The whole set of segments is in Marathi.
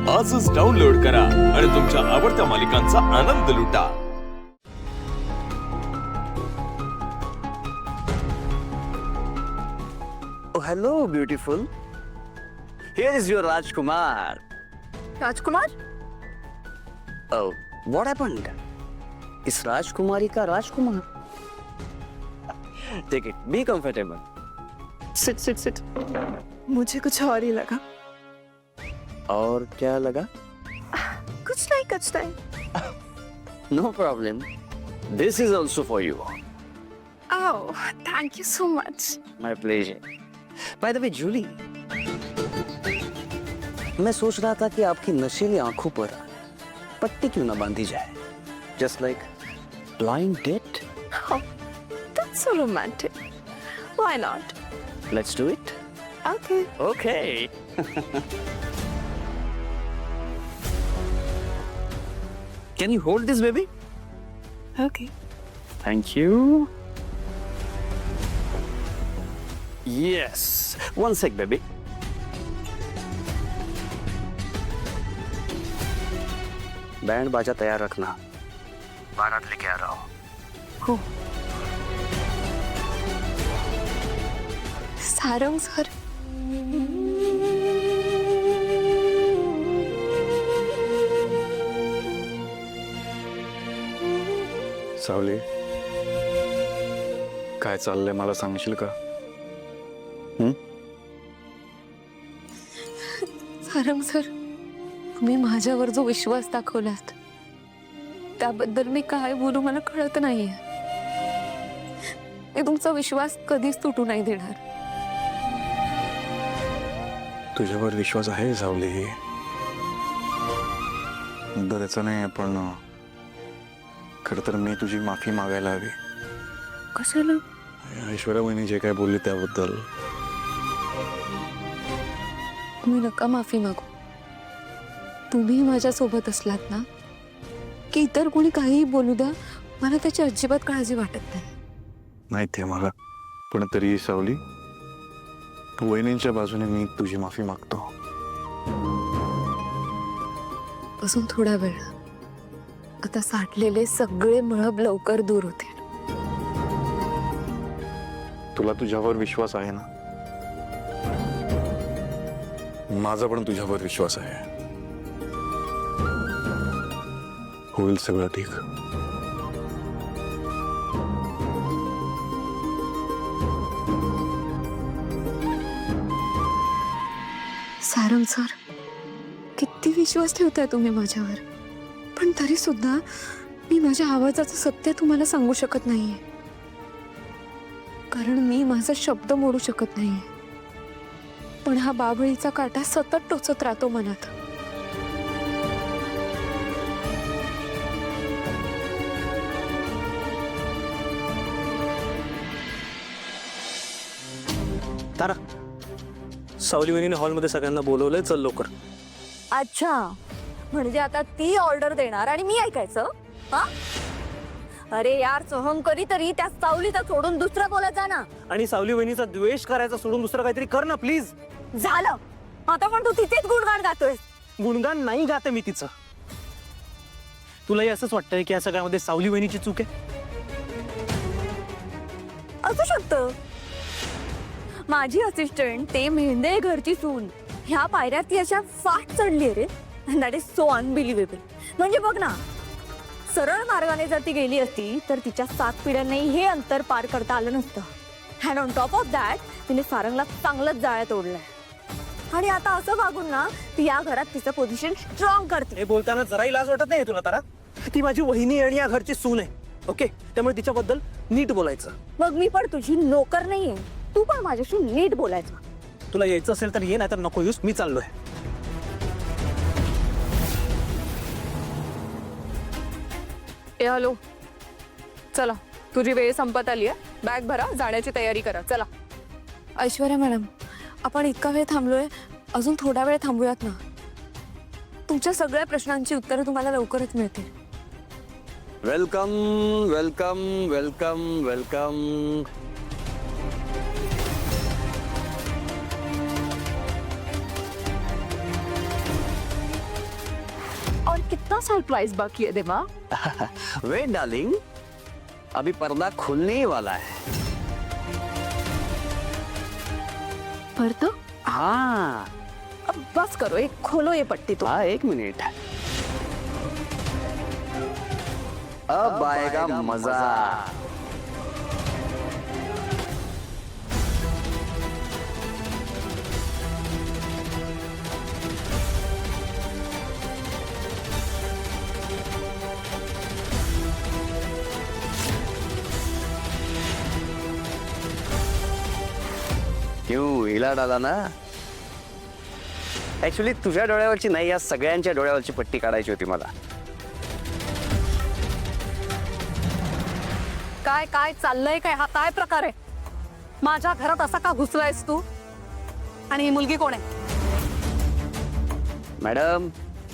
आजच डाउनलोड करा आणि तुमच्या आवडत्या मालिकांचा आनंद लुटा. Oh, hello, beautiful. Here is your Rajkumar. Rajkumar. Oh, what happened? इस राजकुमारी का राजकुमार. Take it. Be comfortable. Sit, sit, sit. मुझे कुछ और ही लगा. और क्या लगा? कुछ नहीं. No problem. This is also for you. Oh, thank you so much. My pleasure. By the way, Julie, मैं सोच रहा था कि आपकी नशीली आंखों पर पट्टी क्यों ना बांधी जाए, just like blind date. Oh, that's so romantic. Why not? Let's do it. Okay. Okay. Can you hold this, baby? Okay. Thank you. Yes. One sec, baby. Band बाजा तैयार रखना. बारात लेके आ रहा हूँ. हो. सारंग सर. सावली, काय चाललंय मला सांगशील का? सारंग सर, तुम्ही माझ्यावर जो विश्वास दाखवलात त्याबद्दल मी काय बोलू मला कळत नाहीये. मी तुमचा विश्वास कधीच तुटू नाही देणार. तुझ्यावर विश्वास आहे सावली. डरायचं नाही, पण खर तर मी तुझी माफी मागायला हवी. कशाला? ऐश्वर्या वहिनी जे काय बोलली त्याबद्दल. तुम्ही नका माफी मागू. तुम्ही माझ्या सोबत असलात ना की इतर कोणी काहीही बोलू द्या, मला त्याची अजिबात काळजी वाटत नाही. माहिती आहे मला, पण तरी सावली, वहिनींच्या बाजूने मी तुझी माफी मागतो. अजून थोडा वेळ. आता साठलेले सगळे मळब लवकर दूर होतील. तुला तुझ्यावर विश्वास आहे ना? माझा पण तुझ्यावर विश्वास आहे. होईल सगळं ठीक. सारंग सर, किती विश्वास ठेवताय तुम्ही माझ्यावर, पण तरी सुद्धा मी माझ्या आवाजाचं सत्य तुम्हाला सांगू शकत नाहीये, कारण मी माझा शब्द मोडू शकत नाहीये. पण हा बाभळीचा काटा सतत टोचत राहतो मनात. तारा, सावली वहिनीने हॉलमध्ये सगळ्यांना बोलवलंय, चल लवकर. अच्छा, म्हणजे आता ती ऑर्डर देणार आणि मी ऐकायचं? हा? अरे यार, सोहम कधीतरी त्या सावलीचा सोडून दुसरं बोलायचा ना. आणि सावली वहिनीचा द्वेष करायचा सोडून दुसरं काहीतरी कर ना प्लीज. झालं, आता पण तू तिथेच गुणगान गातोय. गुणगान नाही गाते मी तिचं. तुलाही असंच वाटतंय की या सगळ्यामध्ये सावली वहिनीची चूक आहे? असू शकतं. माझी असिस्टंट ते मेहंदे घरची सून ह्या पायऱ्यात ती अशा फास्ट चढली रे. That is so unbelievable. म्हणजे बघ ना, सरळ मार्गाने जर ती गेली असती तर तिच्या 7 पिढ्यांनाही हे अंतर पार करता आलं नसतं. And on top of that तिने सारंगला चांगलंच जाळ्या तोडलंय. आणि आता असं वागून ना ती या घरात तिचं पोझिशन स्ट्रॉंग करते. हे बोलताना जराही लाज वाटत नाही तुला तारा? ती माझी वहिनी आणि या घरची सून आहे, ओके? त्यामुळे तिच्याबद्दल नीट बोलायचं. मग मी पण तुझी नोकर नाहीये, तू पण माझ्याशी नीट बोलायचं. तुला यायचं असेल तर ये, नाही तर नको येऊस. मी चाललोय. हॅलो, चला, तुझी वेळ संपत आली आहे. बॅग भरा, जाण्याची तयारी करा. चला. ऐश्वर्या मॅडम, आपण इतका वेळ थांबलोय, अजून थोडा वेळ थांबूयात ना. तुमच्या सगळ्या प्रश्नांची उत्तरं तुम्हाला लवकरच मिळतील. Welcome, welcome, welcome, welcome. और कितना सरप्राइज बाकी है देवा? वेट डार्लिंग, अभी पर्दा खुलने ही वाला है। पर तो हाँ अब बस करो, एक खोलो ये पट्टी तो। हाँ, एक मिनट। अब आएगा मजा। क्यों हिला डाला ना? ऍक्च्युली तुझ्या डोळ्यावरची नाही, या सगळ्यांच्या डोळ्यावरची पट्टी काढायची होती मला. काय काय चाललंय काय? हा काय प्रकार आहे? माझ्या घरात असा का घुसलायस तू? आणि ही मुलगी कोण आहे? मैडम,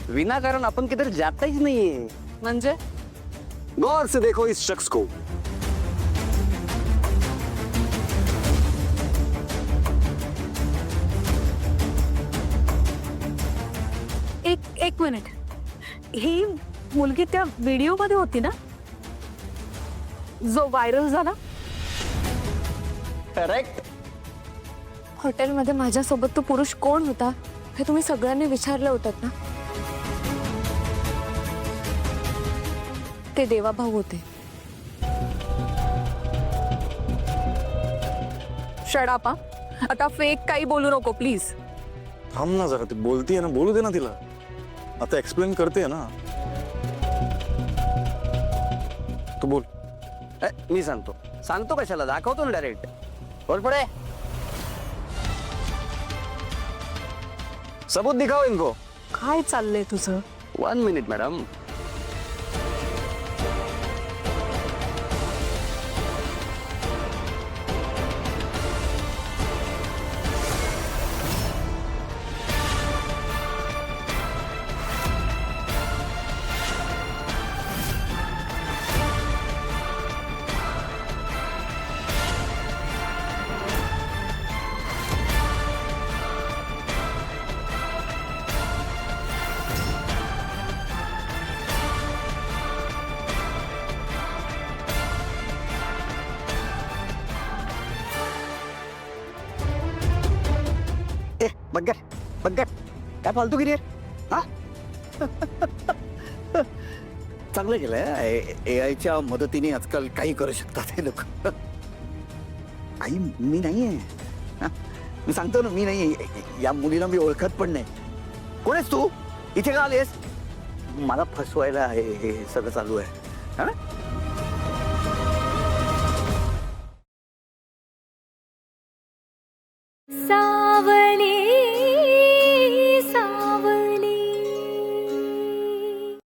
विनाकारण अपन किधर जाता ही नहीं है. म्हणजे गौर से देखो इस शख्स को. एक मिनिट, ही मुलगी त्या व्हिडिओ मध्ये होती ना, जो व्हायरल झाला? करेक्ट. हॉटेलमध्ये माझ्यासोबत तो पुरुष कोण होता हे तुम्ही सगळ्यांनी विचारलं होतं ना? ते देवाभाऊ होते. शडापा, आता फेक काही बोलू नको प्लीज. थांब ना जरा, ती बोलतीये ना, बोलू दे ना तिला. आता एक्सप्लेन करते ना. तू बोल. मी सांगतो कशाला, दाखवतो ना डायरेक्ट. बोल पडे. सबूत दिखाओ इनको. काय चाललंय तुझं? 1 मिनिट मॅडम. बघ काय फालतूगिरी आहे? हा चांगलं केलंय. AI च्या मदतीने आजकाल काही करू शकतात हे लोक. आई मी नाहीये. हा? मी सांगतो ना, मी नाही. या मुलीला मी ओळखत पण नाही. कोण आहेस तू? इथे का आलीस? मला फसवायला हे सगळं चालू आहे. हा ना? सा